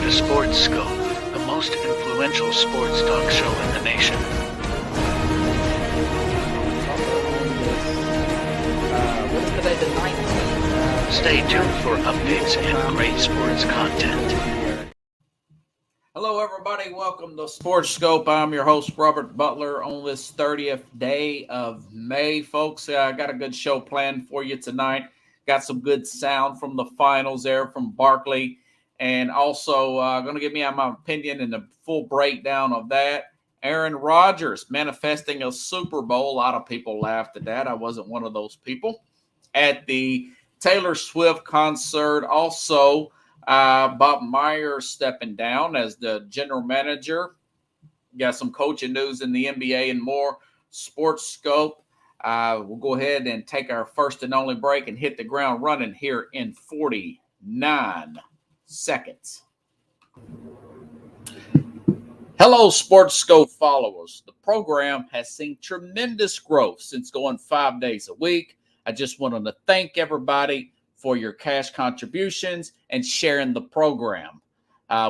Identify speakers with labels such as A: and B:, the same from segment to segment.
A: to Sports Scope, the most influential sports talk show in the nation.
B: What is today, the 19th?
A: Stay tuned for updates and great sports content.
B: Hello, everybody. Welcome to Sports Scope. I'm your host, Robert Butler, on this 30th day of May. Folks, I got a good show planned for you tonight. Got some good sound from the finals there from Barkley. And also going to give me my opinion and the full breakdown of that. Aaron Rodgers manifesting a Super Bowl. A lot of people laughed at that. I wasn't one of those people. At the Taylor Swift concert, also Bob Myers stepping down as the general manager. Got some coaching news in the NBA and more. Sports Scope. We'll go ahead and take our first and only break and hit the ground running here in 49 seconds. Hello, Sports Scope followers. The program has seen tremendous growth since going 5 days a week. I just wanted to thank everybody for your cash contributions and sharing the program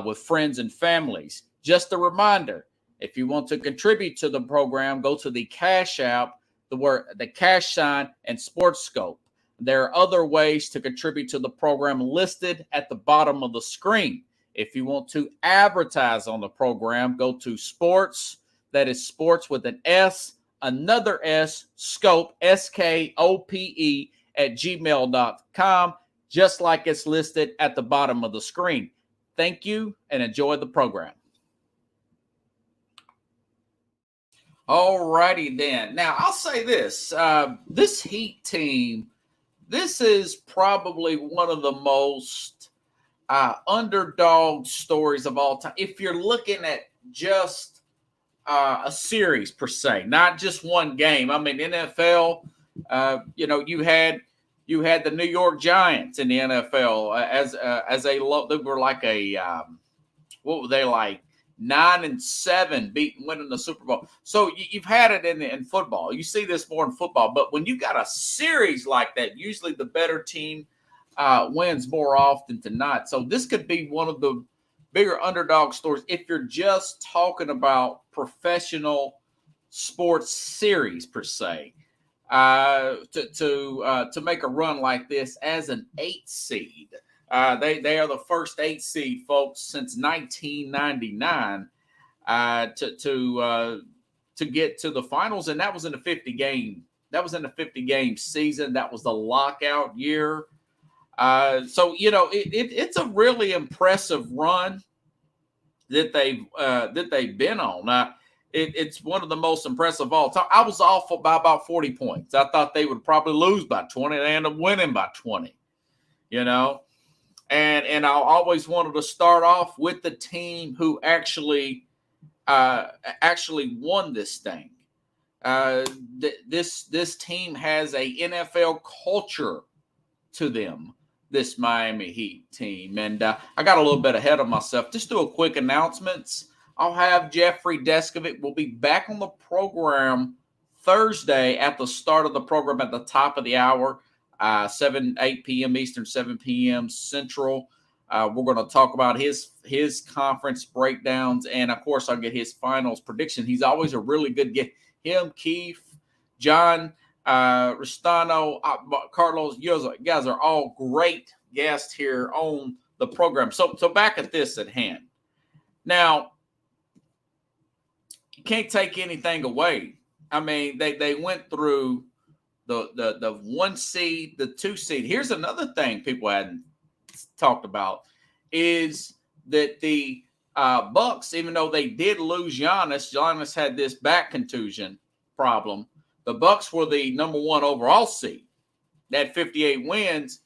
B: with friends and families. Just a reminder, if you want to contribute to the program, go to the Cash App, the cash sign, and Sports Scope. There are other ways to contribute to the program listed at the bottom of the screen. If you want to advertise on the program, go to sports, that is sports with an S, another S, scope, SKOPE, at gmail.com, just like it's listed at the bottom of the screen. Thank you and enjoy the program. All righty then. Now, I'll say this. This Heat team, this is probably one of the most underdog stories of all time. If you're looking at just a series per se, not just one game. I mean, NFL, you had the New York Giants in the NFL as they were like what were they like 9-7 winning the Super Bowl. So you've had it in football. You see this more in football, but when you got a series like that, usually the better team wins more often than not. So this could be one of the bigger underdog stories if you're just talking about professional sports series per se. To make a run like this as an 8 seed. They are the first 8 seed, folks, since 1999 to get to the finals, and that was in the 50 game. That was in the 50 game season. That was the lockout year. So it's a really impressive run that they've been on. It's one of the most impressive of all time. I was off by about 40 points. I thought they would probably lose by 20. They ended up winning by 20. And I always wanted to start off with the team who actually won this thing. This team has a NFL culture to them, this Miami Heat team. And I got a little bit ahead of myself. Just do a quick announcements. I'll have Jeffrey Deskovic will be back on the program Thursday at the start of the program at the top of the hour, 8 p.m. Eastern, 7 p.m. Central. We're going to talk about his conference breakdowns, and, of course, I'll get his finals prediction. He's always a really good guest. Him, Keith, John, Ristano, Carlos, you guys are all great guests here on the program. So back at this at hand. Now, you can't take anything away. I mean, they went through the 1 seed, the 2 seed. Here's another thing people hadn't talked about is that the Bucks, even though they did lose Giannis had this back contusion problem. The Bucks were the number 1 overall seed. They had 58 wins.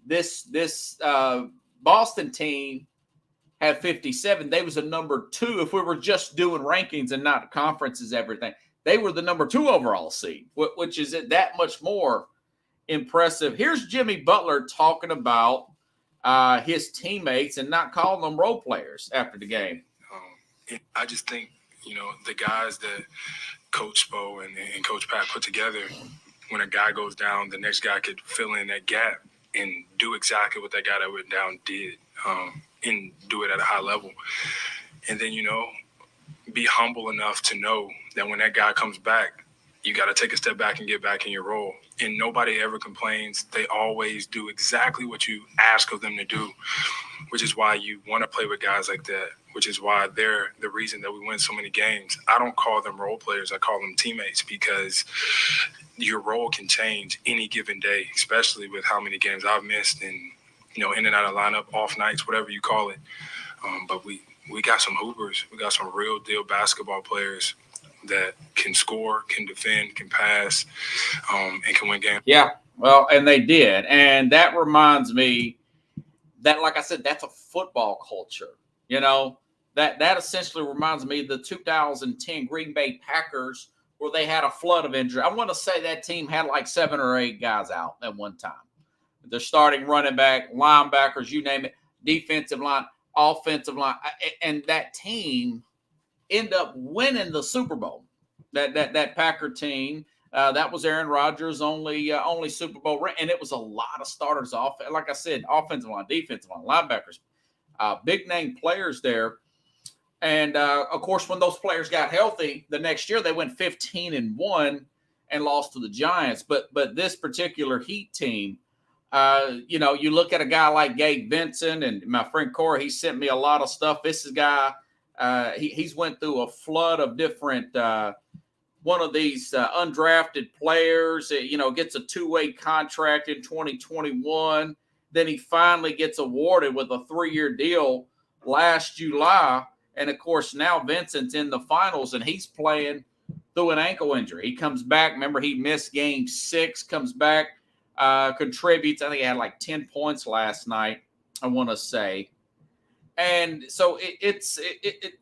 B: This Boston team had 57. They was a number 2. If we were just doing rankings and not conferences, everything, they were the number 2 overall seed, which is that much more impressive. Here's Jimmy Butler talking about his teammates and not calling them role players after the game.
C: I just think, the guys that Coach Spo and Coach Pat put together, when a guy goes down, the next guy could fill in that gap and do exactly what that guy that went down did. and do it at a high level. And then, be humble enough to know that when that guy comes back, you got to take a step back and get back in your role. And nobody ever complains. They always do exactly what you ask of them to do, which is why you want to play with guys like that, which is why they're the reason that we win so many games. I don't call them role players. I call them teammates, because your role can change any given day, especially with how many games I've missed and, in and out of lineup, off nights, whatever you call it. But we got some hoopers. We got some real deal basketball players that can score, can defend, can pass, and can win games.
B: Yeah, well, and they did. And that reminds me that, like I said, that's a football culture. That essentially reminds me of the 2010 Green Bay Packers, where they had a flood of injury. I want to say that team had like 7 or 8 guys out at one time. They're starting running back, linebackers, you name it, defensive line, offensive line. And that team end up winning the Super Bowl. That Packer team, that was Aaron Rodgers' only Super Bowl ring, and it was a lot of starters off. Like I said, offensive line, defensive line, linebackers, big name players there. And of course, when those players got healthy, the next year they went 15-1 and lost to the Giants. But this particular Heat team, you look at a guy like Gabe Vincent, and my friend Corey, he sent me a lot of stuff. This is a guy, he's went through a flood of different one of these undrafted players, gets a 2-way contract in 2021. Then he finally gets awarded with a 3-year deal last July. And, of course, now Vincent's in the finals, and he's playing through an ankle injury. He comes back. Remember, he missed game 6, comes back, contributes. I think he had like 10 points last night, I want to say. And so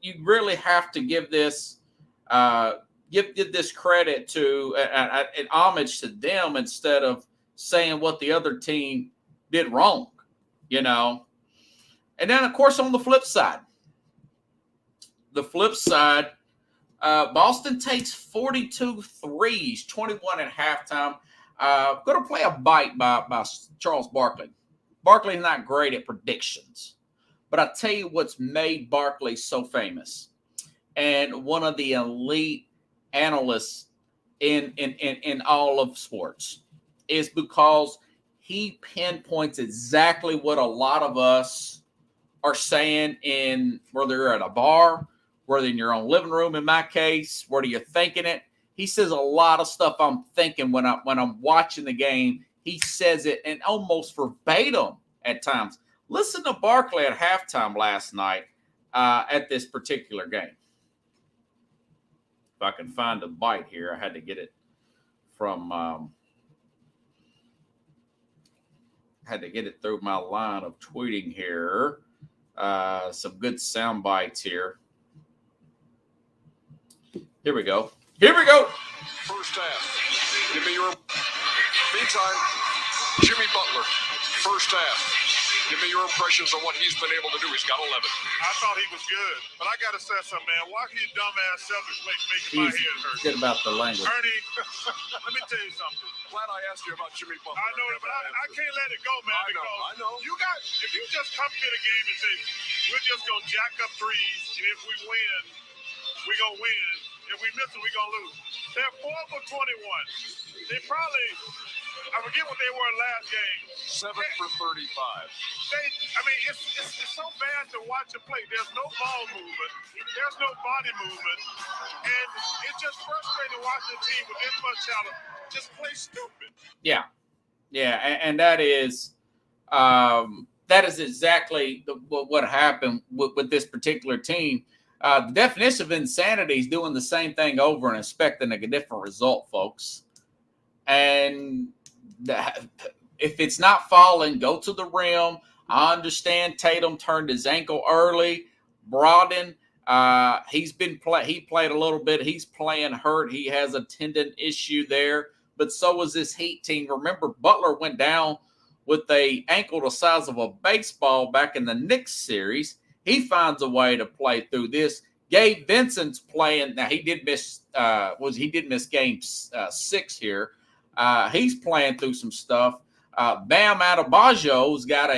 B: you really have to give this give this credit to and homage to them instead of saying what the other team did wrong, And then, of course, on the flip side, Boston takes 42 threes, 21 at halftime. Going to play a bite by Charles Barkley. Barkley's not great at predictions, but I tell you what's made Barkley so famous, and one of the elite analysts in all of sports, is because he pinpoints exactly what a lot of us are saying, in whether you're at a bar, whether in your own living room, in my case, whether you're thinking it. He says a lot of stuff I'm thinking when I'm watching the game. He says it, and almost verbatim at times. Listen to Barkley at halftime last night at this particular game. If I can find a bite here, I had to get it from had to get it through my line of tweeting here. Some good sound bites here. Here we go.
D: First half. Give me your. Meantime, Jimmy Butler. First half. Give me your impressions on what he's been able to do. He's got 11.
E: I thought he was good, but I got to say something, man. Why can you dumbass Celtics making my head hurt?
B: Good about the language.
E: Ernie, let me tell you something.
D: Glad I asked you about Jimmy Butler.
E: I know, but I can't let it go, man.
D: I know.
E: If you just come to the game and say, we're just going to jack up threes, and if we win, we're going to win. If we miss it, we're going to lose. They're 4 for 21. They probably, I forget what they were last game.
D: 7 for 35.
E: It's so bad to watch them play. There's no ball movement. There's no body movement. And it's just frustrating watching a team with this much talent just play stupid.
B: Yeah. And that is exactly what happened with this particular team. The definition of insanity is doing the same thing over and expecting a different result, folks. And if it's not falling, go to the rim. I understand Tatum turned his ankle early. Brogdon, he played a little bit. He's playing hurt. He has a tendon issue there. But so was this Heat team. Remember, Butler went down with an ankle the size of a baseball back in the Knicks series. He finds a way to play through this. Gabe Vincent's playing. Now, he did miss game 6 here. He's playing through some stuff. Bam Adebayo's got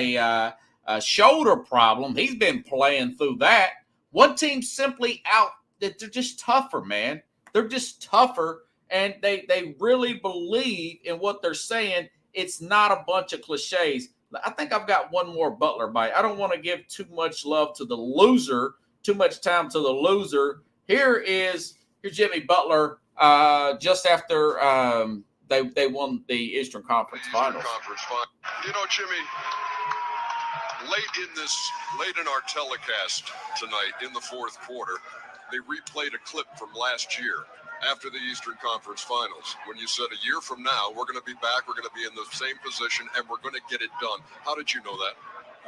B: shoulder problem. He's been playing through that. One team's simply out. They're just tougher, man. They're just tougher, and they really believe in what they're saying. It's not a bunch of cliches. I think I've got one more Butler bite. I don't want to give too much love to the loser, too much time to the loser. Here's Jimmy Butler just after they won the Eastern Conference Finals.
D: You know, Jimmy, late in our telecast tonight in the fourth quarter, they replayed a clip from last year after the Eastern Conference Finals when you said a year from now we're going to be back, we're going to be in the same position, and we're going to get it done. How did you know that?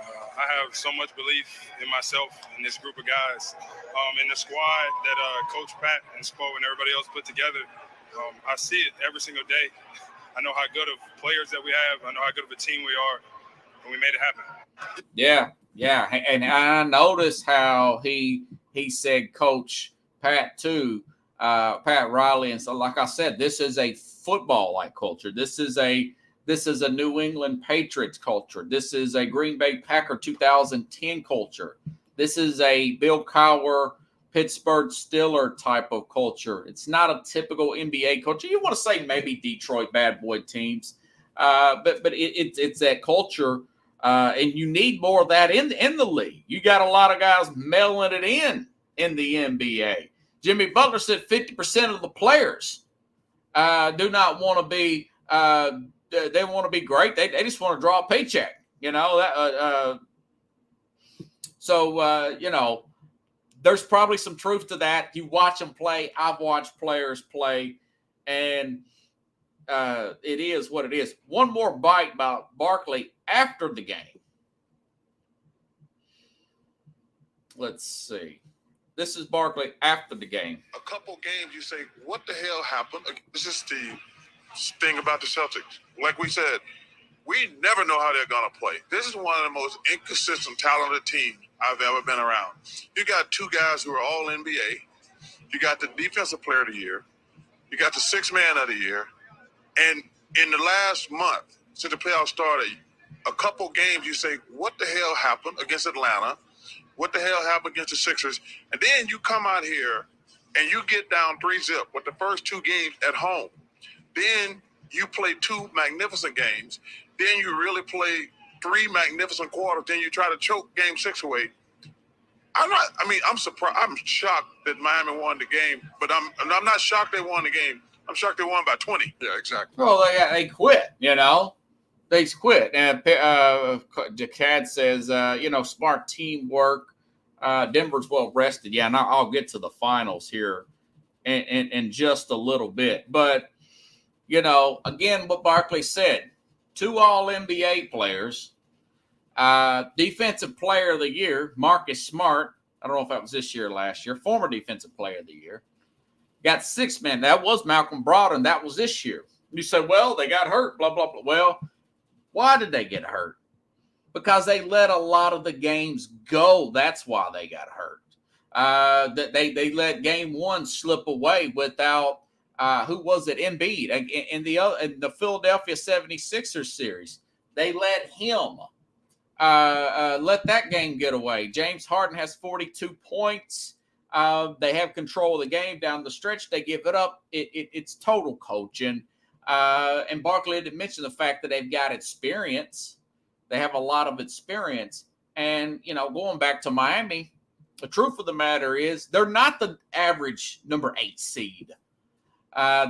C: I have so much belief in myself and this group of guys, in the squad that Coach Pat and Spo and everybody else put together. I see it every single day. I know how good of players that we have. I know how good of a team we are, and we made it happen. Yeah, and I noticed how he said Coach Pat too. Pat Riley, and so like I said, this is a football-like culture. This is a New England Patriots culture. This is a Green Bay Packer 2010 culture. This is a Bill Cowher Pittsburgh Steelers type of culture. It's not a typical NBA culture. You want to say maybe Detroit bad boy teams, but it's that culture, and you need more of that in the league. You got a lot of guys mailing it in the NBA. Jimmy Butler said 50% of the players do not want to be. They want to be great. They just want to draw a paycheck. You know that. There's probably some truth to that. You watch them play. I've watched players play, and it is what it is. One more bite about Barkley after the game. Let's see. This is Barkley after the game.
E: A couple games, you say, what the hell happened? This is the thing about the Celtics. Like we said, we never know how they're going to play. This is one of the most inconsistent, talented teams I've ever been around. You got two guys who are all NBA. You got the defensive player of the year. You got the sixth man of the year. And in the last month, since the playoffs started, a couple games, you say, what the hell happened against Atlanta? What the hell happened against the Sixers? And then you come out here and you get down 3-0 with the first two games at home. Then you play two magnificent games. Then you really play three magnificent quarters. Then you try to choke game 6 away. I'm surprised. I'm shocked that Miami won the game, but I'm not shocked they won the game. I'm shocked they won by 20.
D: Yeah, exactly.
B: Well, they quit, They quit. And DeCad says, smart teamwork. Denver's well rested. Yeah, and I'll get to the finals here in just a little bit. But, again, what Barkley said, 2 All-NBA players, Defensive Player of the Year, Marcus Smart. I don't know if that was this year or last year. Former Defensive Player of the Year. Got 6 men. That was Malcolm Brogdon. That was this year. You said, well, they got hurt, blah, blah, blah. Well, why did they get hurt? Because they let a lot of the games go. That's why they got hurt. They let game 1 slip away without who was it? Embiid in the Philadelphia 76ers series. They let him let that game get away. James Harden has 42 points. They have control of the game down the stretch. They give it up. It's total coaching. And Barkley did mention the fact that they've got experience. They have a lot of experience. And, going back to Miami, the truth of the matter is they're not the average number 8 seed.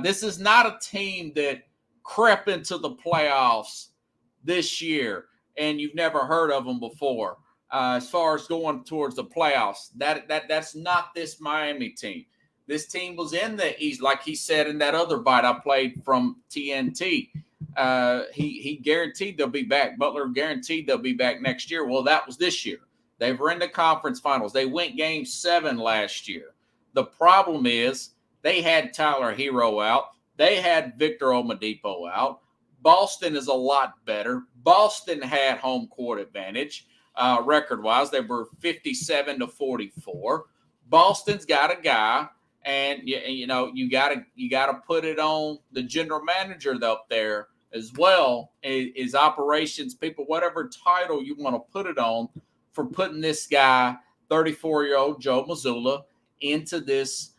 B: This is not a team that crept into the playoffs this year and you've never heard of them before. As far as going towards the playoffs, that's not this Miami team. This team was in the East, like he said in that other bite I played from TNT. He guaranteed they'll be back. Butler guaranteed they'll be back next year. Well, that was this year. They were in the conference finals. They went game 7 last year. The problem is they had Tyler Hero out. They had Victor Oladipo out. Boston is a lot better. Boston had home court advantage. Record-wise, they were 57-44. Boston's got a guy, and you got to put it on the general manager up there as well is operations people, whatever title you want to put it on, for putting this guy, 34-year-old Joe Mazzulla, into this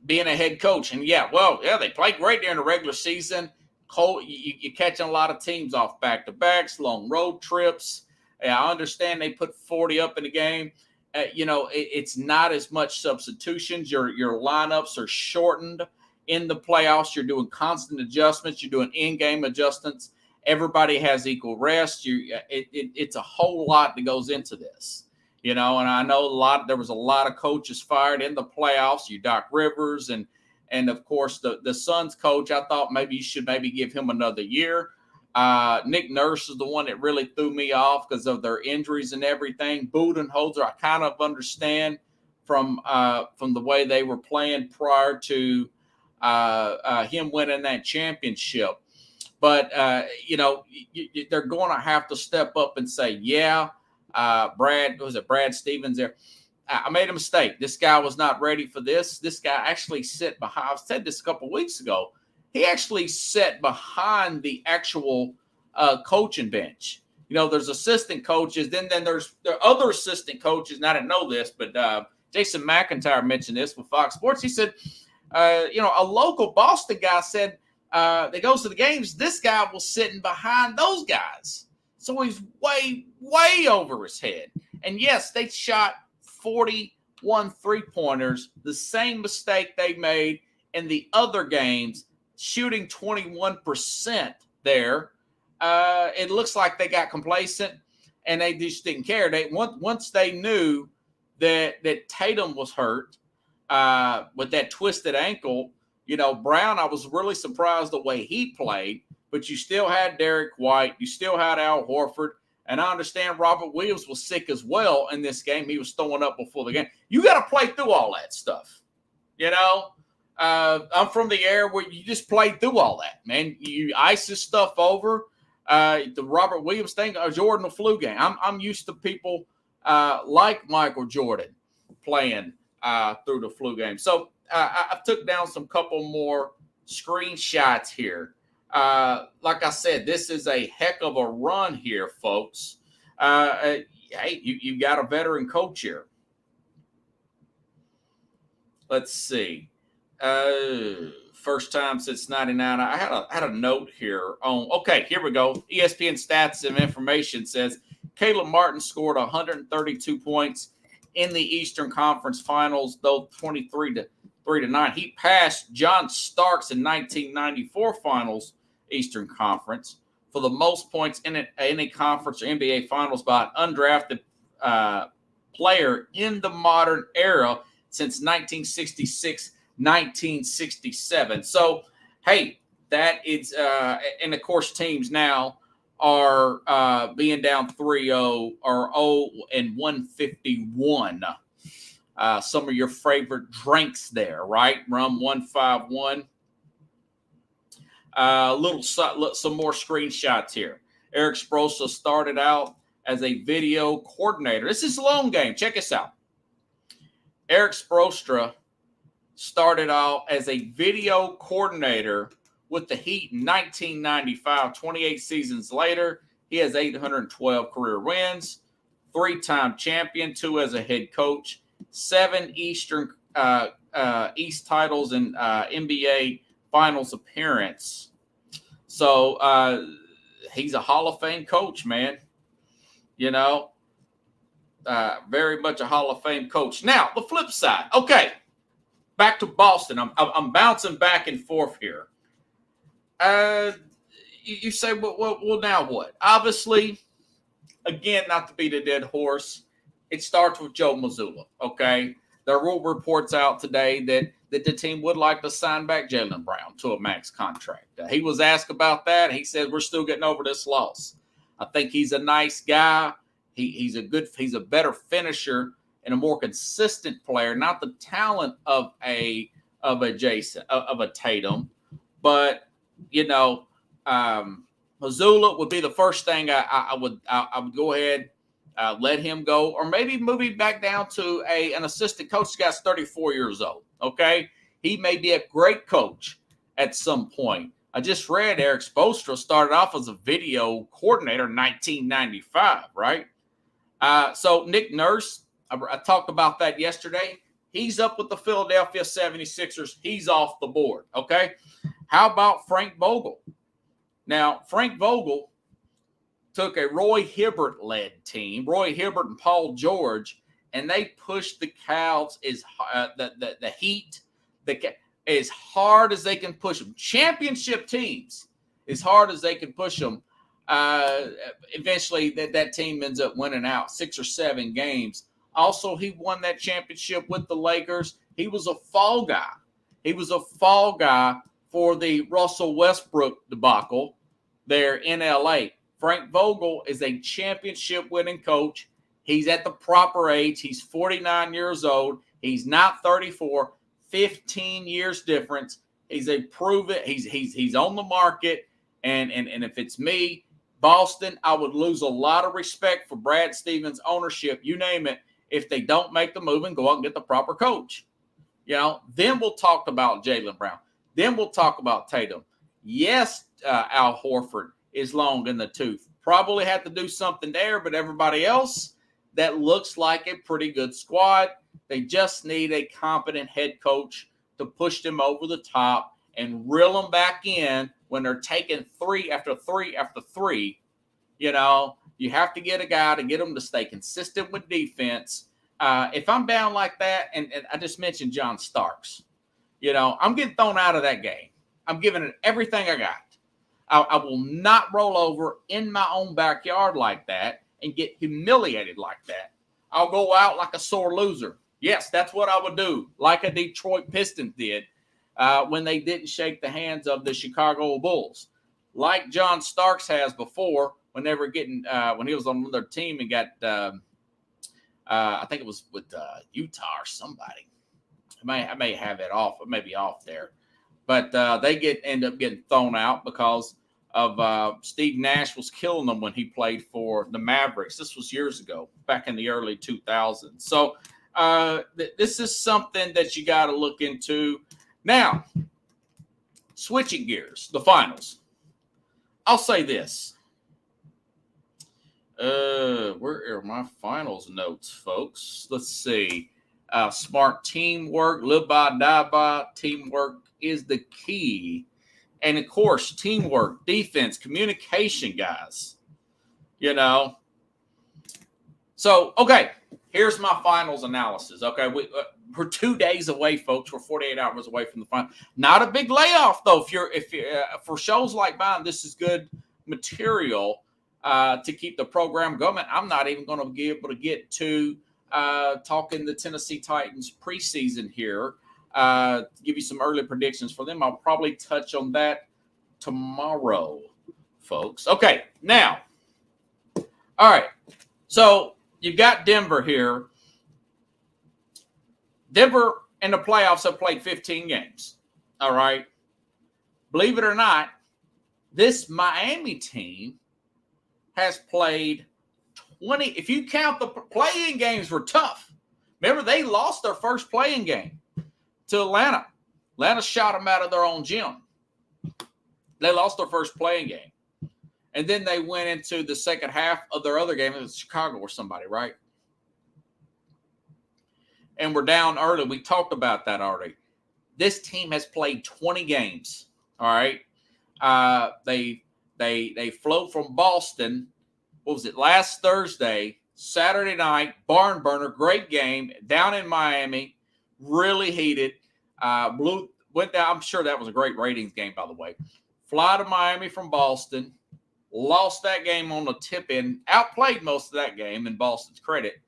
B: being a head coach. And they played great during the regular season. You're catching a lot of teams off back-to-backs, long road trips. I understand they put 40 up in the game. It's not as much substitutions. Your lineups are shortened in the playoffs. You're doing constant adjustments. You're doing in-game adjustments. Everybody has equal rest. It's a whole lot that goes into this. And I know there was a lot of coaches fired in the playoffs. Doc Rivers and of course the Suns coach. I thought maybe you should give him another year. Nick Nurse is the one that really threw me off because of their injuries and everything. Budenholzer, I kind of understand from the way they were playing prior to him winning that championship. But, they're going to have to step up and say, Brad Stevens there? I made a mistake. This guy was not ready for this. This guy actually sat behind. I said this a couple of weeks ago. He actually sat behind the actual coaching bench. There's assistant coaches. Then there are other assistant coaches, and I didn't know this, but Jason McIntyre mentioned this with Fox Sports. He said, a local Boston guy said that goes to the games, this guy was sitting behind those guys. So he's way, way over his head. And, yes, they shot 41 three-pointers, the same mistake they made in the other games, shooting 21% there. It looks like they got complacent, and they just didn't care. Once they knew that Tatum was hurt with that twisted ankle, Brown, I was really surprised the way he played, but you still had Derek White. You still had Al Horford. And I understand Robert Williams was sick as well in this game. He was throwing up before the game. You got to play through all that stuff. I'm from the era where you just play through all that, man. You ice this stuff over. The Robert Williams thing, Jordan the flu game. I'm used to people like Michael Jordan playing through the flu game. So I took down some couple more screenshots here. Like I said, this is a heck of a run here, folks. Hey, you got a veteran coach here. Let's see. First time since 99. I had a note here on. Okay, here we go. ESPN Stats and Information says Caleb Martin scored 132 points in the Eastern Conference Finals, though 23-9. He passed John Starks in 1994 Finals Eastern Conference for the most points in any conference or NBA Finals by an undrafted player in the modern era since 1966-1967. So, hey, that is and of course teams now are being down 3-0 or 0-151. Some of your favorite drinks there, right? Rum 151. Some more screenshots here. Eric Spoelstra started out as a video coordinator. This is a long game. Check this out. Eric Spoelstra started out as a video coordinator with the Heat in 1995. 28 seasons later, he has 812 career wins, 3-time champion, 2 as a head coach, 7 East titles and NBA Finals appearance. So he's a Hall of Fame coach, man. Very much a Hall of Fame coach. Now, the flip side. Okay, back to Boston. I'm bouncing back and forth here. You say, well, now what? Obviously, again, not to beat a dead horse, it starts with Joe Mazzulla, okay? There were reports out today that the team would like to sign back Jaylen Brown to a max contract. He was asked about that. He said, we're still getting over this loss. I think he's a nice guy. He's a better finisher and a more consistent player, not the talent of a Tatum, but Mazzulla would be the first thing I would go ahead, let him go, or maybe move him back down to an assistant coach. This guy's 34 years old. Okay, he may be a great coach at some point. I just read Eric Spoelstra started off as a video coordinator in 1995, right? So Nick Nurse, I talked about that yesterday. He's up with the Philadelphia 76ers. He's off the board, okay? How about Frank Vogel? Now, Frank Vogel took a Roy Hibbert-led team, Roy Hibbert and Paul George, and they pushed the Cavs the Heat, as hard as they can push them. Championship teams, as hard as they can push them. Eventually, that team ends up winning out 6 or 7 games. Also, he won that championship with the Lakers. He was a fall guy. He was a fall guy for the Russell Westbrook debacle there in L.A. Frank Vogel is a championship-winning coach. He's at the proper age. He's 49 years old. He's not 34. 15 years difference. He's a prove it. He's on the market. And if it's me, Boston, I would lose a lot of respect for Brad Stevens' ownership. You name it. If they don't make the move and go out and get the proper coach, then we'll talk about Jaylen Brown. Then we'll talk about Tatum. Yes, Al Horford is long in the tooth. Probably had to do something there, but everybody else, that looks like a pretty good squad. They just need a competent head coach to push them over the top and reel them back in when they're taking 3 after 3 after 3. You have to get a guy to get them to stay consistent with defense. If I'm down like that, and I just mentioned John Starks, I'm getting thrown out of that game. I'm giving it everything I got. I will not roll over in my own backyard like that and get humiliated like that. I'll go out like a sore loser. Yes, that's what I would do, like a Detroit Pistons did when they didn't shake the hands of the Chicago Bulls. Like John Starks has before when they were getting when he was on their team and got I think it was with Utah or somebody. I may have it off. It may be off there. But they end up getting thrown out because of Steve Nash was killing them when he played for the Mavericks. This was years ago, back in the early 2000s. So this is something that you got to look into. Now, switching gears, the finals. I'll say this. Where are my finals notes, folks? Let's see. Smart teamwork, live by, die by. Teamwork is the key. And, of course, teamwork, defense, communication, guys. So, okay, here's my finals analysis. Okay, we're 2 days away, folks. We're 48 hours away from the final. Not a big layoff, though. If for shows like mine, this is good material to keep the program going. I'm not even going to be able to get to talking the Tennessee Titans preseason here. Give you some early predictions for them. I'll probably touch on that tomorrow, folks. Okay, now, all right. So you've got Denver here. Denver in the playoffs have played 15 games. All right. Believe it or not, this Miami team has played 20. If you count the play-in games were tough. Remember, they lost their first play-in game to Atlanta. Atlanta shot them out of their own gym. They lost their first play-in game. And then they went into the second half of their other game. It was Chicago or somebody, right? And we're down early. We talked about that already. This team has played 20 games. All right. They flew from Boston. What was it? Last Thursday, Saturday night, barn burner, great game down in Miami. Really heated. Went down. I'm sure that was a great ratings game, by the way. Fly to Miami from Boston. Lost that game on the tip-in. Outplayed most of that game, in Boston's credit.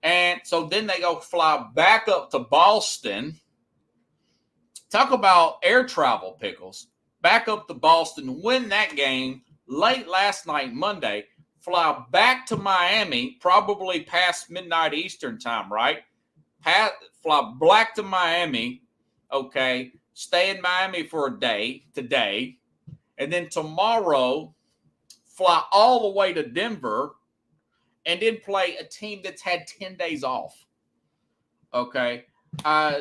B: And so then they go fly back up to Boston. Talk about air travel pickles. Back up to Boston, win that game late last night, Monday. Fly back to Miami, probably past midnight Eastern time, right? Fly back to Miami, okay. Stay in Miami for a day today. And then tomorrow, fly all the way to Denver and then play a team that's had 10 days off. Okay.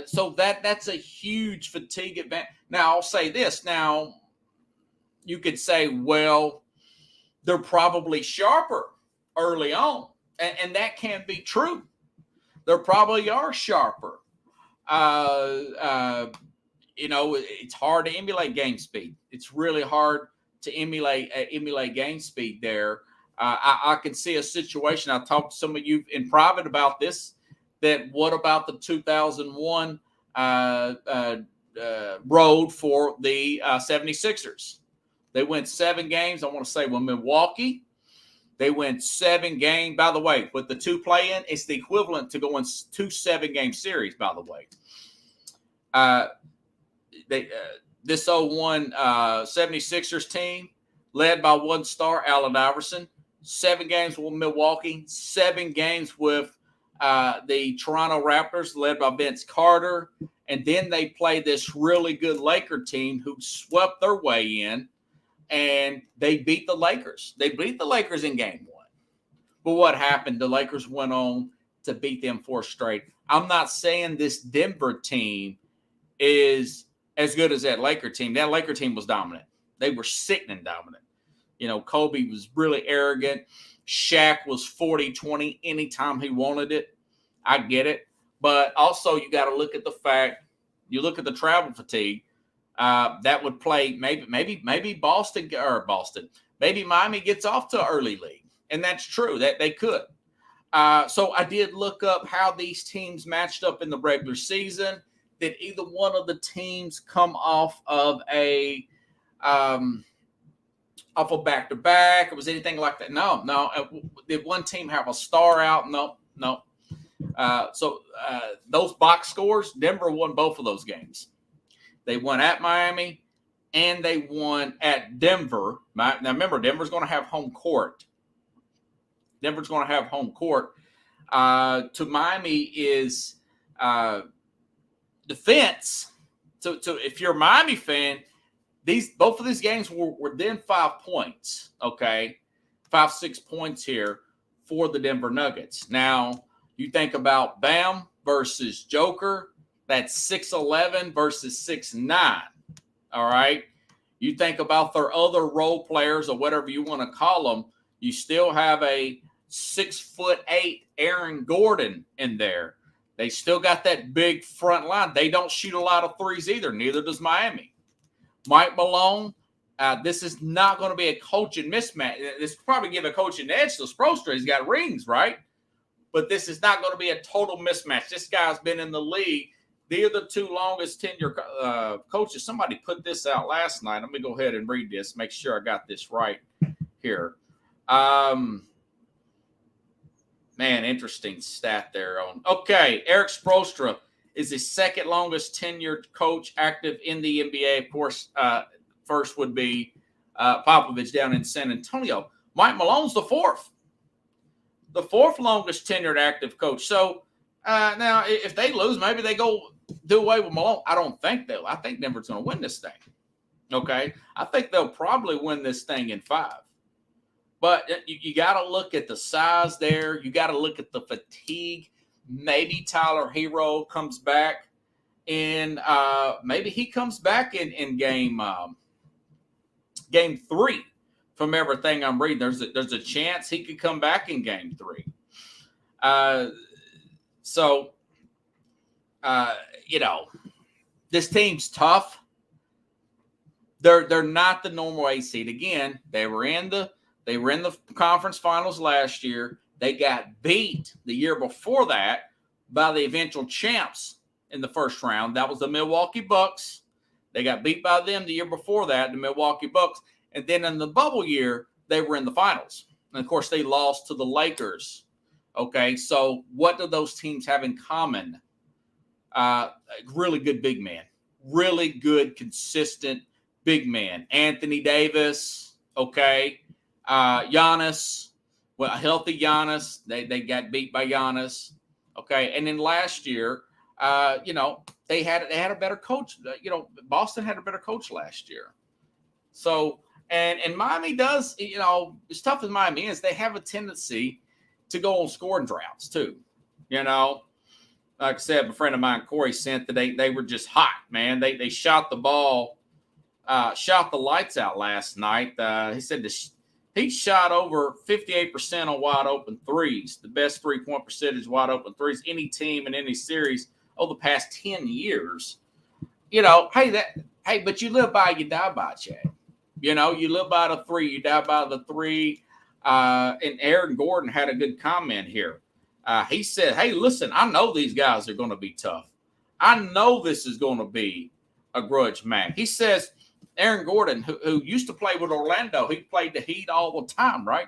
B: So that's a huge fatigue event. Now, I'll say this. Now, you could say, well, they're probably sharper early on. And that can be true. They probably are sharper. It's hard to emulate game speed. It's really hard to emulate game speed there. I can see a situation. I talked to some of you in private about this. That what about the 2001 road for the 76ers? They went 7 games. I want to say, Milwaukee. They went 7 games. By the way, with the 2 play-in, it's the equivalent to going 2 7-game series, by the way. This 01 76ers team, led by 1 star, Allen Iverson, 7 games with Milwaukee, 7 games with the Toronto Raptors, led by Vince Carter. And then they played this really good Laker team who swept their way in, and they beat the Lakers. They beat the Lakers in game 1. But what happened? The Lakers went on to beat them 4 straight. I'm not saying this Denver team is as good as that Laker team. That Laker team was dominant. They were sickening dominant. Kobe was really arrogant. Shaq was 40-20 anytime he wanted it. I get it. But also you got to look at the fact, you look at the travel fatigue, that would play maybe Boston, maybe Miami gets off to an early lead. And that's true, that they could. So I did look up how these teams matched up in the regular season. Did either one of the teams come off of a back-to-back? Was anything like that? No. Did one team have a star out? No. So those box scores, Denver won both of those games. They won at Miami, and they won at Denver. Now, remember, Denver's going to have home court. To Miami is defense. So if you're a Miami fan, both of these games were within 5 points, okay? 5-6 points here for the Denver Nuggets. Now, you think about Bam versus Joker, that's 6'11" versus 6'9", all right? You think about their other role players or whatever you want to call them, you still have a 6'8" Aaron Gordon in there. They still got that big front line. They don't shoot a lot of threes either. Neither does Miami. Mike Malone, this is not going to be a coaching mismatch. This probably give a coaching edge to Spoelstra. He's got rings, right? But this is not going to be a total mismatch. This guy's been in the league. They're the 2 longest tenure coaches. Somebody put this out last night. Let me go ahead and read this, make sure I got this right here. Man, interesting stat there. Okay, Eric Spoelstra is the 2nd longest tenured coach active in the NBA. Of course, first would be Popovich down in San Antonio. Mike Malone's the 4th. The 4th longest tenured active coach. So now if they lose, maybe they go do away with Malone. I don't think they'll. I think Denver's going to win this thing. Okay? I think they'll probably win this thing in 5. But you got to look at the size there. You got to look at the fatigue. Maybe Tyler Hero comes back, and maybe he comes back in game 3. From everything I'm reading, there's a chance he could come back in game 3. This team's tough. They're not the normal 8 seed. Again, they were in the conference finals last year. They got beat the year before that by the eventual champs in the first round. That was the Milwaukee Bucks. They got beat by them the year before that, the Milwaukee Bucks. And then in the bubble year, they were in the finals. And, of course, they lost to the Lakers. Okay, so what do those teams have in common? Really good big man. Really good, consistent big man. Anthony Davis, okay. Giannis, a healthy Giannis. They got beat by Giannis. Okay, and then last year, they had a better coach. Boston had a better coach last year. So, and Miami does, as tough as Miami is, they have a tendency to go on scoring droughts too. Like I said, a friend of mine, Corey, sent that they were just hot, man. They shot the ball shot the lights out last night. He said he shot over 58% on wide open threes, the best 3-point percentage wide open threes any team in any series over the past 10 years. You know, but you live by, you die by, Chad. You know, you live by the three, you die by the three. And Aaron Gordon had a good comment here. He said, hey, listen, I know these guys are going to be tough. I know this is going to be a grudge match. He says, Aaron Gordon, who used to play with Orlando, he played the Heat all the time, right?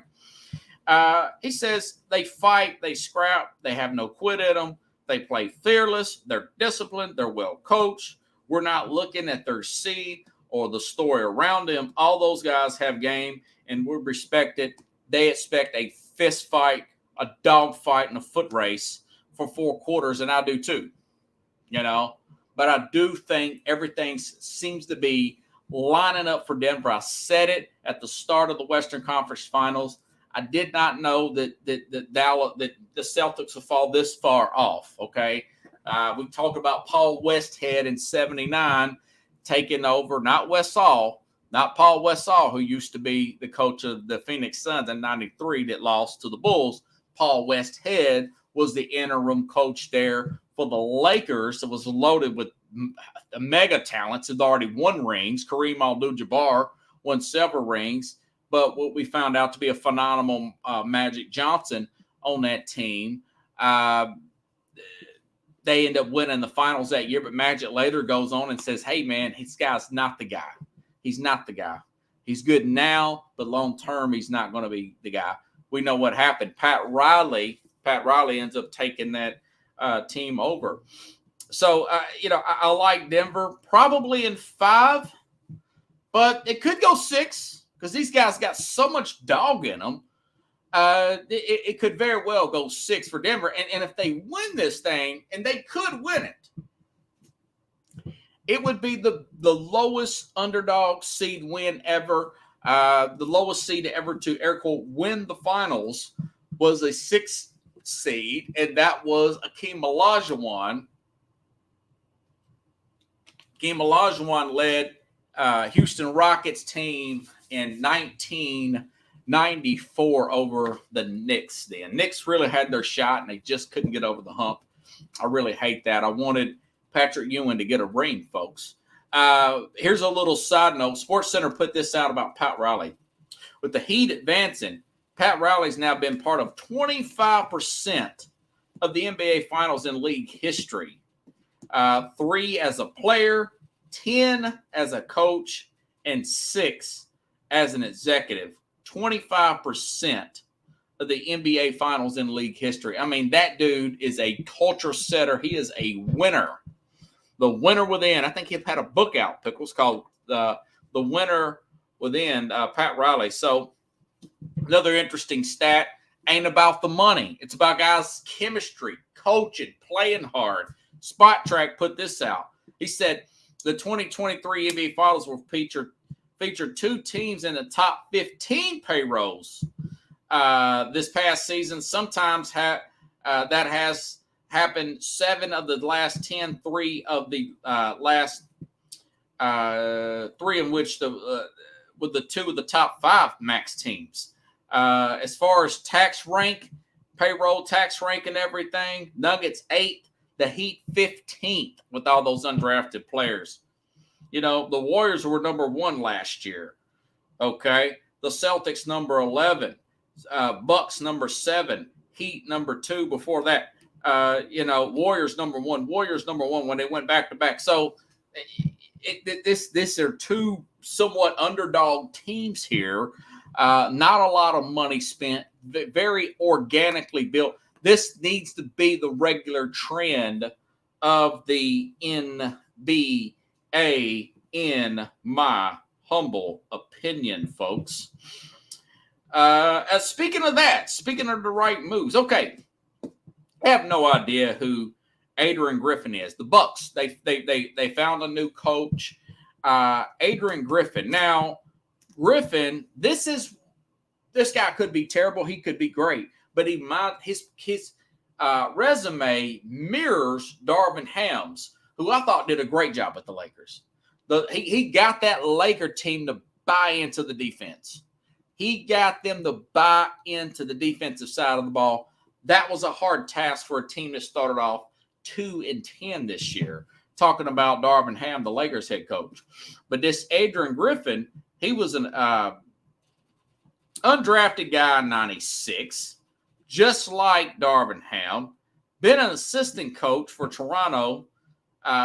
B: He says they fight, they scrap, they have no quit in them. They play fearless, they're disciplined, they're well coached. We're not looking at their seed or the story around them. All those guys have game, and we're respected. They expect a fist fight, a dog fight, and a foot race for 4 quarters, and I do too, you know. But I do think everything seems to be lining up for Denver. I said it at the start of the Western Conference Finals. I did not know that the Celtics would fall this far off, okay? We talked about Paul Westhead in 79 taking over, not Paul Westall, who used to be the coach of the Phoenix Suns in 93 that lost to the Bulls. Paul Westhead was the interim coach there for the Lakers. It was loaded with mega talents. Had already won rings. Kareem Abdul-Jabbar won several rings. But what we found out to be a phenomenal Magic Johnson on that team. They end up winning the finals that year, but Magic later goes on and says, hey, man, this guy's not the guy. He's not the guy. He's good now, but long term, he's not going to be the guy. We know what happened. Pat Riley ends up taking that team over. So, I like Denver probably in 5, but it could go 6 because these guys got so much dog in them. It could very well go 6 for Denver. And if they win this thing, and they could win it, it would be the lowest underdog seed win ever. The lowest seed ever to air quote win the finals was a 6th seed, and that was Akeem Olajuwon. Akeem Olajuwon led Houston Rockets team in 1994 over the Knicks. The Knicks really had their shot, and they just couldn't get over the hump. I really hate that. I wanted Patrick Ewing to get a ring, folks. Here's a little side note. SportsCenter put this out about Pat Riley. With the Heat advancing, Pat Riley's now been part of 25% of the NBA Finals in league history. 3 as a player, 10 as a coach, and 6 as an executive. 25% of the NBA Finals in league history. I mean, that dude is a culture setter. He is a winner. The Winner Within. I think he had a book out, Pickles, called The Winner Within, Pat Riley. So another interesting stat, ain't about the money. It's about guys' chemistry, coaching, playing hard. Spot Track put this out. He said the 2023 NBA Finals will feature 2 teams in the top 15 payrolls this past season. Sometimes that has happened 7 of the last 10, 3 of the last 3 in which with the 2 of the top 5 max teams. As far as payroll tax rank and everything, Nuggets 8th, the Heat 15th with all those undrafted players. You know, the Warriors were number 1 last year. Okay. The Celtics number 11, Bucks number 7, Heat number 2 before that. Warriors number 1 when they went back to back. So this are 2 somewhat underdog teams here. Not a lot of money spent, very organically built. This needs to be the regular trend of the NBA, in my humble opinion, folks. Speaking of the right moves, okay. I have no idea who Adrian Griffin is. The Bucks, they found a new coach, Adrian Griffin. Now, Griffin, this guy could be terrible. He could be great, but his resume mirrors Darvin Hams, who I thought did a great job at the Lakers. He got that Laker team to buy into the defense. He got them to buy into the defensive side of the ball. That was a hard task for a team that started off 2-10 this year. Talking about Darvin Ham, the Lakers head coach. But this Adrian Griffin, he was an undrafted guy in 96, just like Darvin Ham. Been an assistant coach for Toronto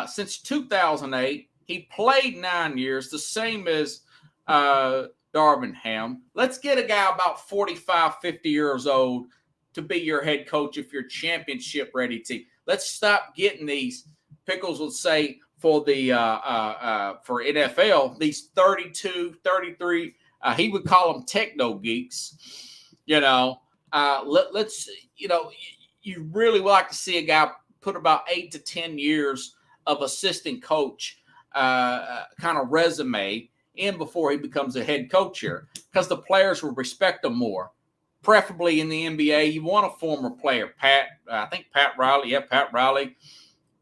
B: since 2008. He played 9 years, the same as Darvin Ham. Let's get a guy about 45, 50 years old to be your head coach if you're championship-ready team. Let's stop getting these, Pickles would say, for the for NFL, these 32, 33, he would call them techno geeks. Let's you really would like to see a guy put about 8 to 10 years of assistant coach kind of resume in before he becomes a head coach here, because the players will respect him more. Preferably in the NBA, you want a former player. Pat Riley,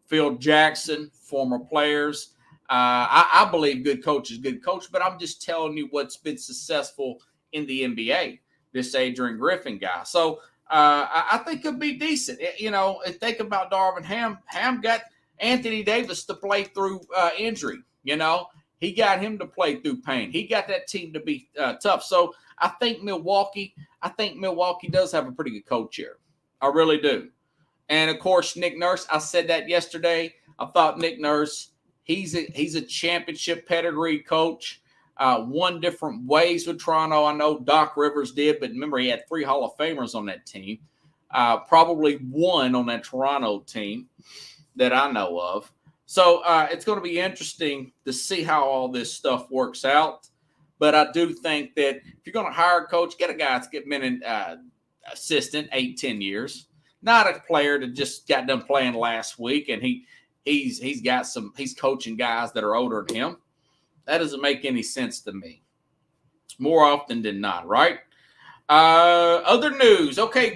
B: Phil Jackson, former players. I believe good coach is good coach, but I'm just telling you what's been successful in the NBA, this Adrian Griffin guy. So I think it'll be decent. And think about Darvin Ham. Ham got Anthony Davis to play through injury. He got him to play through pain. He got that team to be tough. So I think Milwaukee does have a pretty good coach here. I really do. And, of course, Nick Nurse, I said that yesterday. I thought Nick Nurse, he's a championship pedigree coach. Won different ways with Toronto. I know Doc Rivers did, but remember, he had 3 Hall of Famers on that team. Probably 1 on that Toronto team that I know of. So it's going to be interesting to see how all this stuff works out. But I do think that if you're going to hire a coach, get a guy that's been an assistant 8-10 years, not a player that just got done playing last week and he's coaching guys that are older than him. That doesn't make any sense to me. More often than not, right? Other news. Okay,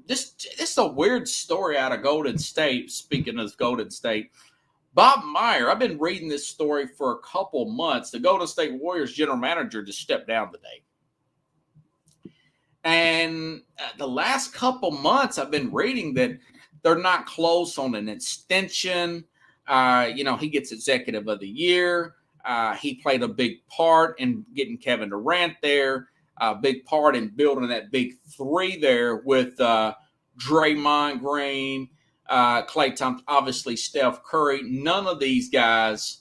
B: this is a weird story out of Golden State. Speaking of Golden State, Bob Meyer, I've been reading this story for a couple months. The Golden State Warriors general manager just stepped down today. And the last couple months, I've been reading that they're not close on an extension. He gets Executive of the Year. He played a big part in getting Kevin Durant there, a big part in building that big 3 there with Draymond Green, Klay Thompson, obviously Steph Curry. None of these guys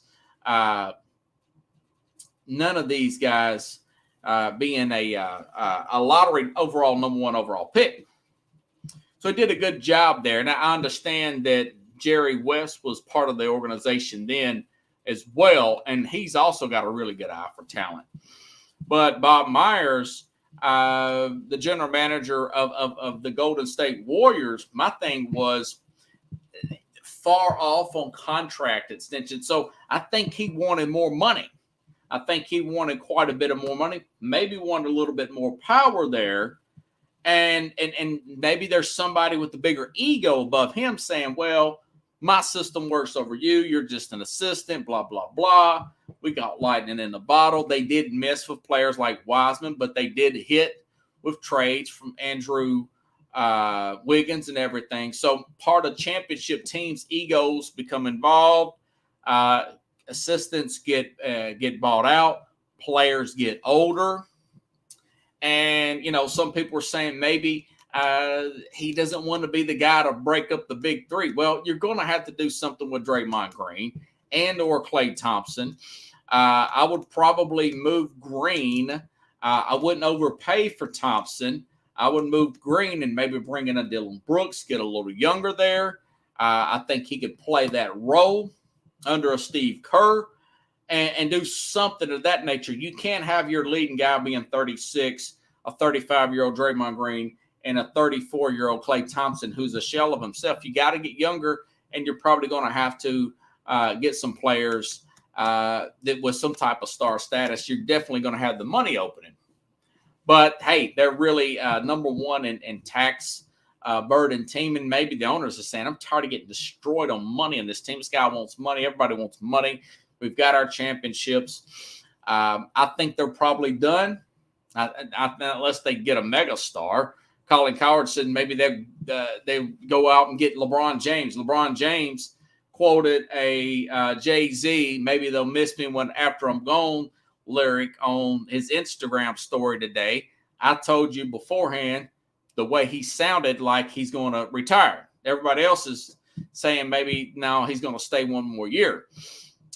B: being a lottery overall number 1 overall pick. So he did a good job there. And I understand that Jerry West was part of the organization then as well, and he's also got a really good eye for talent. But Bob Myers, the general manager of the Golden State Warriors, my thing was far off on contract extension. So I think he wanted more money. I think he wanted quite a bit of more money, maybe wanted a little bit more power there. And maybe there's somebody with a bigger ego above him saying, well, my system works over you. You're just an assistant, blah, blah, blah. We got lightning in the bottle. They did miss with players like Wiseman, but they did hit with trades from Andrew Wiggins and everything. So part of championship teams' egos become involved. Assistants get bought out. Players get older. And, some people are saying maybe he doesn't want to be the guy to break up the big 3. Well, you're going to have to do something with Draymond Green and or Klay Thompson. I would probably move Green. I wouldn't overpay for Thompson. I would move Green and maybe bring in a Dylan Brooks, get a little younger there. I think he could play that role under a Steve Kerr and do something of that nature. You can't have your leading guy being 36, a 35-year-old Draymond Green, and a 34-year-old Klay Thompson who's a shell of himself. You got to get younger, and you're probably going to have to get some players that with some type of star status. You're definitely going to have the money opening. But, hey, they're really number 1 in tax burden team, and maybe the owners are saying, I'm tired of getting destroyed on money in this team. This guy wants money. Everybody wants money. We've got our championships. I think they're probably done, unless they get a mega star. Colin Cowherd said maybe they go out and get LeBron James. LeBron James quoted a Jay-Z, maybe they'll miss me when after I'm gone, lyric on his Instagram story today. I told you beforehand the way he sounded like he's going to retire. Everybody else is saying maybe now he's going to stay one more year.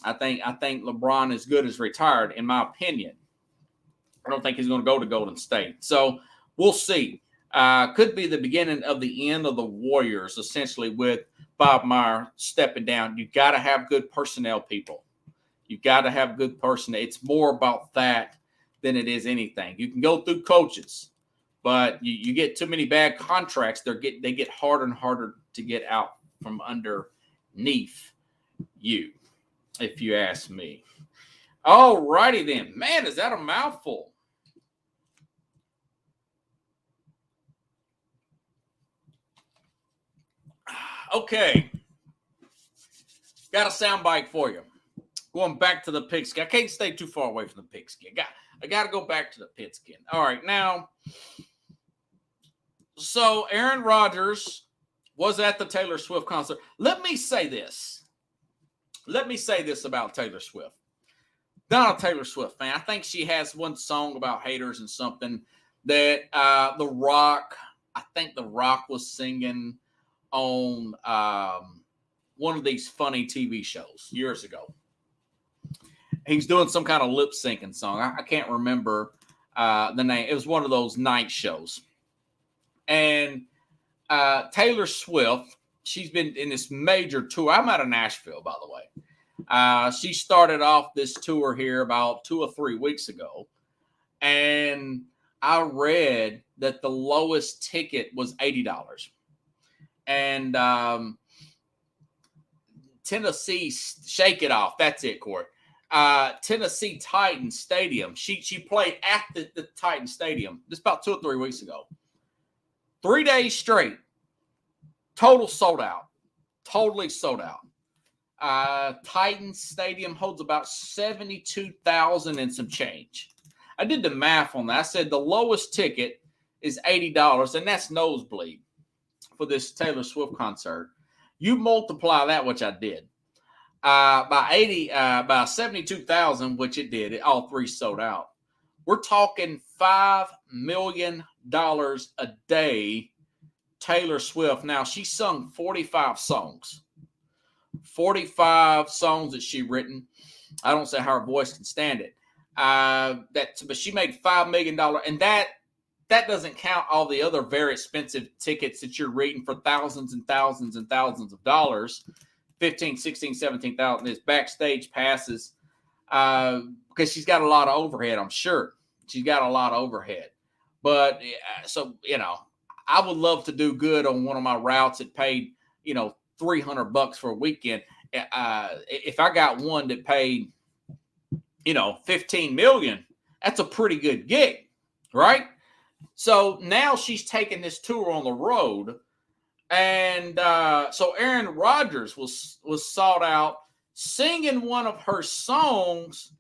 B: I think LeBron is good as retired, in my opinion. I don't think he's going to go to Golden State. So we'll see. Could be the beginning of the end of the Warriors, essentially, with Bob Meyer stepping down. You got to have good personnel people. You got to have good personnel. It's more about that than it is anything. You can go through coaches, but you get too many bad contracts. They get harder and harder to get out from underneath you, if you ask me. All righty then. Man, is that a mouthful? Okay. Got a soundbite for you. Going back to the pigskin. I can't stay too far away from the pigskin. I got to go back to the pigskin. All right, now, so Aaron Rodgers was at the Taylor Swift concert. Let me say this about Taylor Swift. Not a Taylor Swift fan. I think she has one song about haters and something that The Rock was singing on one of these funny TV shows years ago. He's doing some kind of lip syncing song. I can't remember the name. It was one of those night shows. And Taylor Swift, she's been in this major tour. I'm out of Nashville, by the way. She started off this tour here about 2 or 3 weeks ago. And I read that the lowest ticket was $80. And Tennessee, Shake It Off. That's it, Court. Tennessee Titans Stadium. She played at the Titan Stadium. This about 2 or 3 weeks ago. 3 days straight. Total sold out. Totally sold out. Titans Stadium holds about 72,000 and some change. I did the math on that. I said the lowest ticket is $80, and that's nosebleed for this Taylor Swift concert. You multiply that, which I did, by 72,000, which it did. All three sold out. We're talking $5 million a day. Taylor Swift. Now, she sung 45 songs. 45 songs that she written. I don't say how her voice can stand it. But she made $5 million, and that doesn't count all the other very expensive tickets that you're reading for thousands and thousands and thousands of dollars. 15, 16, 17,000 is backstage passes. Because she's got a lot of overhead, I'm sure. She's got a lot of overhead. But so, I would love to do good on one of my routes that paid, $300 for a weekend. If I got one that paid, $15 million, that's a pretty good gig, right? So now she's taking this tour on the road. And so Aaron Rodgers was sought out singing one of her songs,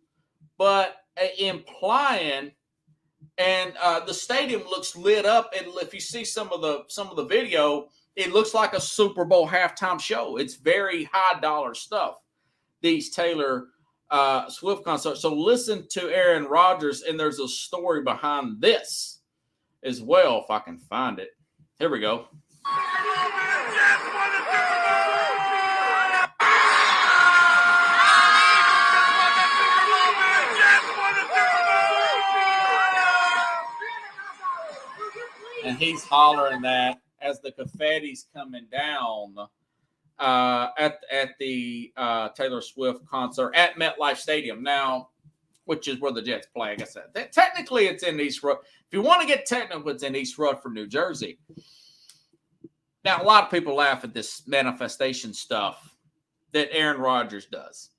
B: but implying, and the stadium looks lit up. And if you see some of the video, it looks like a Super Bowl halftime show. It's very high dollar stuff, these Taylor Swift concerts. So listen to Aaron Rodgers, and there's a story behind this as well, if I can find it. Here we go. And he's hollering that as the confetti's coming down at the Taylor Swift concert at MetLife Stadium now, which is where the Jets play. I guess technically it's in East Rutherford. If you want to get technical, it's in East Rutherford, New Jersey. Now, a lot of people laugh at this manifestation stuff that Aaron Rodgers does.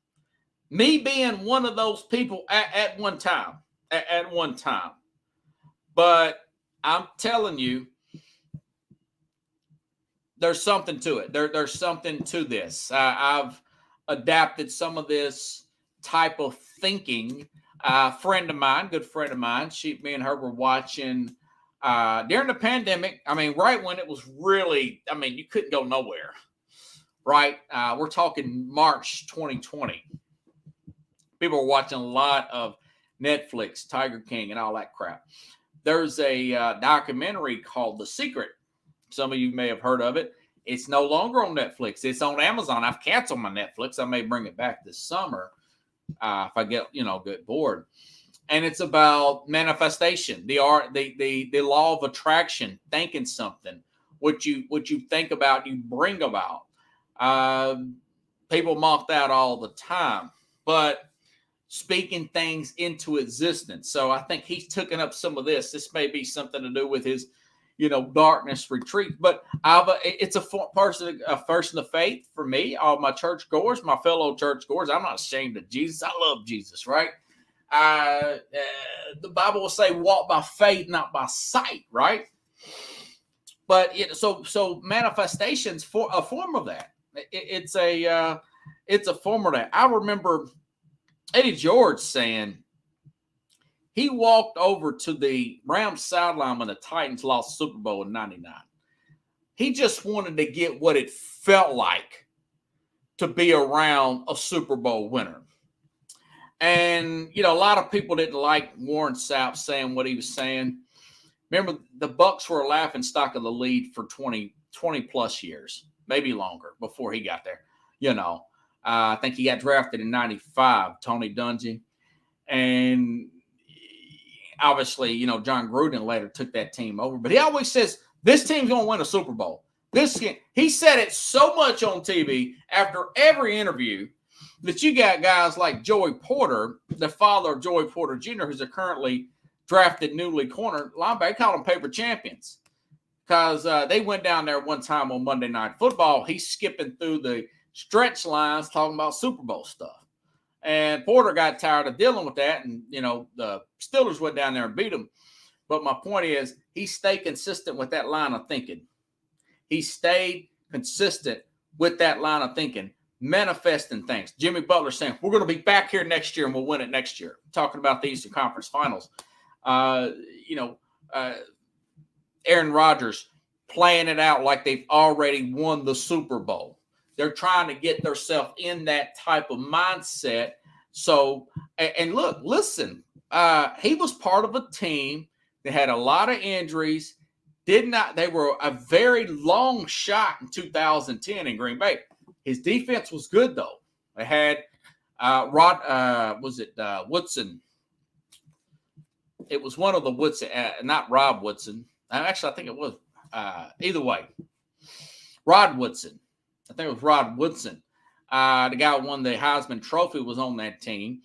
B: Me being one of those people at one time. But I'm telling you, there's something to it. There's something to this. I've adapted some of this type of thinking. Friend of mine, good friend of mine, me and her were watching during the pandemic. I mean, right when it was really, I mean, you couldn't go nowhere, right? We're talking March 2020. People were watching a lot of Netflix, Tiger King, and all that crap. There's a documentary called The Secret. Some of you may have heard of it. It's no longer on Netflix. It's on Amazon. I've canceled my Netflix. I may bring it back this summer if I get bored. And it's about manifestation, the law of attraction, thinking something. What you think about, you bring about. People mock that all the time, but speaking things into existence. So I think he's taken up some of this. This may be something to do with his, darkness retreat. But it's a person of faith for me. All my church goers, my fellow church goers. I'm not ashamed of Jesus. I love Jesus, right? The Bible will say, "Walk by faith, not by sight," right? But so manifestations for a form of that. It's a form of that. I remember Eddie George saying he walked over to the Rams sideline when the Titans lost the Super Bowl in '99. He just wanted to get what it felt like to be around a Super Bowl winner. And, a lot of people didn't like Warren Sapp saying what he was saying. Remember, the Bucs were a laughingstock of the league for 20 plus years, maybe longer before he got there. I think he got drafted in '95, Tony Dungy. And obviously, John Gruden later took that team over. But he always says, this team's going to win a Super Bowl. He said it so much on TV after every interview that you got guys like Joey Porter, the father of Joey Porter Jr., who's a currently drafted newly corner linebacker. They call them paper champions because they went down there one time on Monday Night Football. He's skipping through the stretch lines talking about Super Bowl stuff. And Porter got tired of dealing with that, and, the Steelers went down there and beat him. But my point is, he stayed consistent with that line of thinking. He stayed consistent with that line of thinking, manifesting things. Jimmy Butler saying, we're going to be back here next year and we'll win it next year. Talking about the Eastern Conference Finals. Aaron Rodgers playing it out like they've already won the Super Bowl. They're trying to get themselves in that type of mindset. So, and look, listen, he was part of a team that had a lot of injuries. They were a very long shot in 2010 in Green Bay. His defense was good, though. They had Woodson? It was one of the Woodson, not Rob Woodson. Actually, I think it was. Either way, Rod Woodson. I think it was Rod Woodson. The guy who won the Heisman Trophy was on that team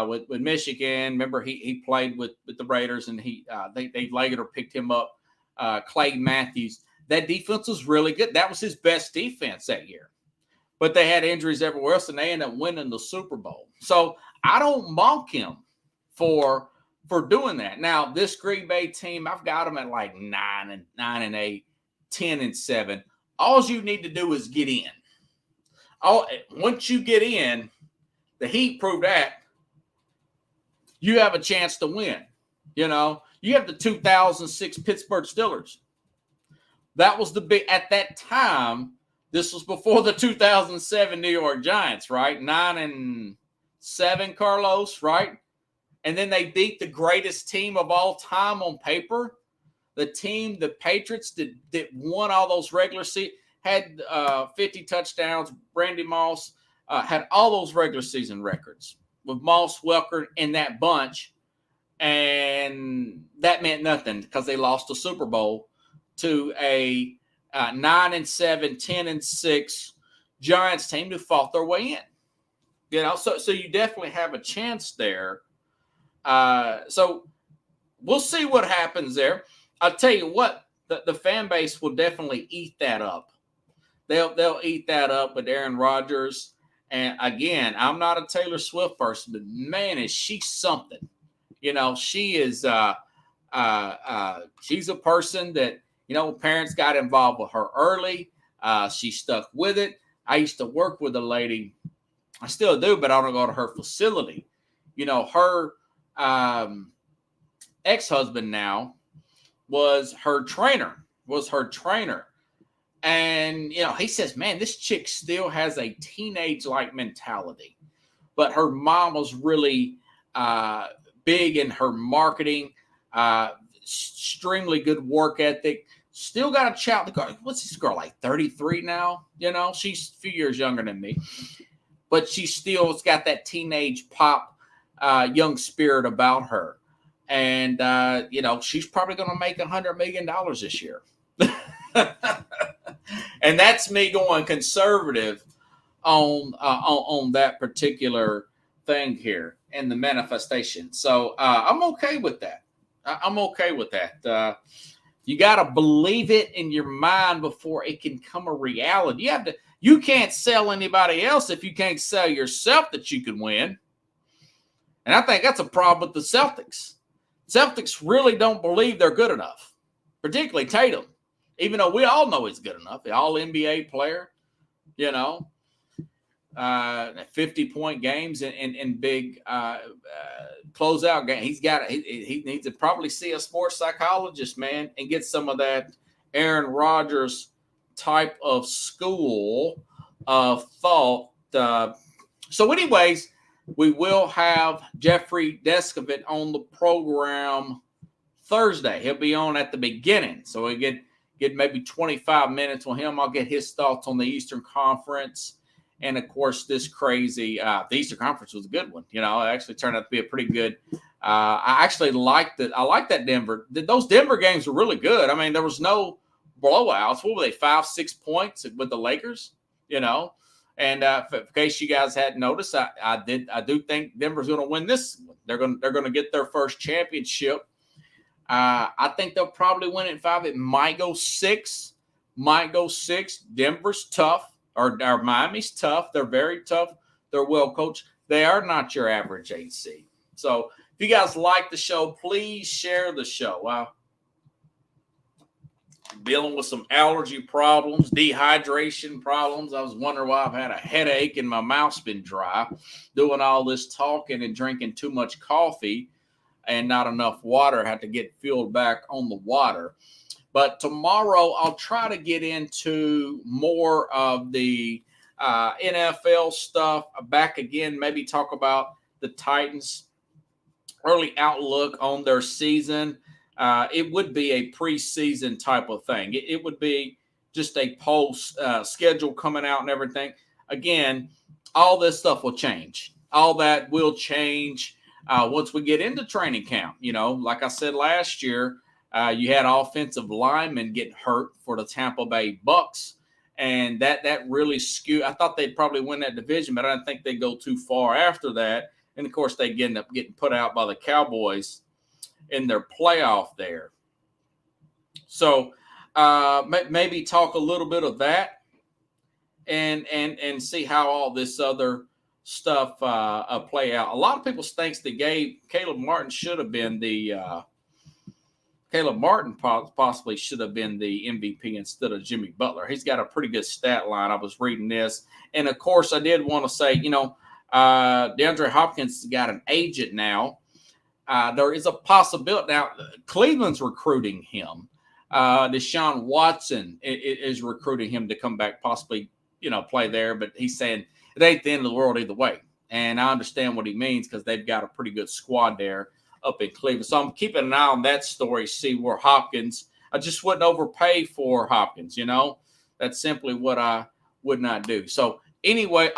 B: with Michigan. Remember, he played with the Raiders, and they later picked him up. Clay Matthews. That defense was really good. That was his best defense that year. But they had injuries everywhere else, and they ended up winning the Super Bowl. So I don't mock him for doing that. Now, this Green Bay team, I've got them at like 9-8, 10-7. All you need to do is get in. Once you get in, the Heat proved that you have a chance to win. You have the 2006 Pittsburgh Steelers. That was the big, at that time, this was before the 2007 New York Giants, right? 9-7, Carlos, right? And then they beat the greatest team of all time on paper. The team, the Patriots, that won all those regular season, had 50 touchdowns. Randy Moss had all those regular season records with Moss, Welker, and that bunch. And that meant nothing because they lost the Super Bowl to a 9-7, 10-6 Giants team who fought their way in. So you definitely have a chance there. So we'll see what happens there. I'll tell you what, the fan base will definitely eat that up. They'll eat that up with Aaron Rodgers. And again, I'm not a Taylor Swift person, but man, is she something. She is she's a person that, parents got involved with her early. She stuck with it. I used to work with a lady I still do, but I don't go to her facility. You know, her ex-husband now was her trainer. And, you know, he says, man, this chick still has a teenage-like mentality. But her mom was really big in her marketing, extremely good work ethic. Still got a child. What's this girl, like 33 now? You know, she's a few years younger than me. But she still's got that teenage pop, young spirit about her. And, you know, she's probably going to make $100 million this year. And that's me going conservative on that particular thing here in the manifestation. So I'm okay with that. I'm okay with that. You got to believe it in your mind before it can come a reality. You can't sell anybody else if you can't sell yourself that you can win. And I think that's a problem with the Celtics. Celtics really don't believe they're good enough, particularly Tatum, even though we all know he's good enough. The all-NBA player, you know, 50-point games in big closeout games. He needs to probably see a sports psychologist, man, and get some of that Aaron Rodgers type of school of thought. So anyways, we will have Jeffrey Deskovic on the program Thursday. He'll be on at the beginning. So we get maybe 25 minutes with him. I'll get his thoughts on the Eastern Conference. And, of course, this crazy the Eastern Conference was a good one. You know, it actually turned out to be a pretty good I actually liked it. I like that Denver. Those Denver games were really good. I mean, there was no blowouts. What were they, 5-6 points with the Lakers? You know, and in case you guys hadn't noticed, I do think Denver's going to win this one. They're going to get their first championship. I think they'll probably win it in 5. It might go 6. Denver's tough. Or Miami's tough. They're very tough. They're well coached. They are not your average AC. So if you guys like the show, please share the show. Dealing with some allergy problems, dehydration problems. I was wondering why I've had a headache and my mouth's been dry. Doing all this talking and drinking too much coffee and not enough water. I had to get filled back on the water. But tomorrow, I'll try to get into more of the NFL stuff back again, maybe talk about the Titans' early outlook on their season. It would be a preseason type of thing. It would be just a post schedule coming out and everything. Again, all this stuff will change. All that will change once we get into training camp. You know, like I said last year, you had offensive linemen get hurt for the Tampa Bay Bucks, and that really skewed. I thought they'd probably win that division, but I didn't think they'd go too far after that. And, of course, they end up getting put out by the Cowboys in their playoff there. So maybe talk a little bit of that and see how all this other stuff play out. A lot of people think that Caleb Martin should have been the Caleb Martin possibly should have been the MVP instead of Jimmy Butler. He's got a pretty good stat line. I was reading this. And, of course, I did want to say, you know, DeAndre Hopkins has got an agent now. There is a possibility. Now, Cleveland's recruiting him. Deshaun Watson is recruiting him to come back, possibly, you know, play there. But he's saying it ain't the end of the world either way. And I understand what he means because they've got a pretty good squad there up in Cleveland. So I'm keeping an eye on that story, see where Hopkins – I just wouldn't overpay for Hopkins, you know. That's simply what I would not do. So anyway,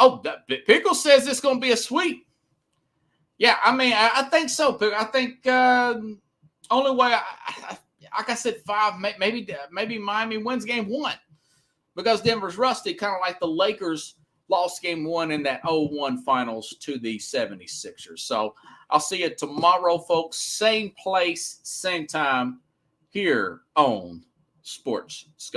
B: Pickle says it's going to be a sweep. Yeah, I mean, I think so. I think only way, like I said, 5, maybe Miami wins game 1 because Denver's rusty, kind of like the Lakers lost game 1 in that 0-1 finals to the 76ers. So I'll see you tomorrow, folks. Same place, same time here on Sports Scope.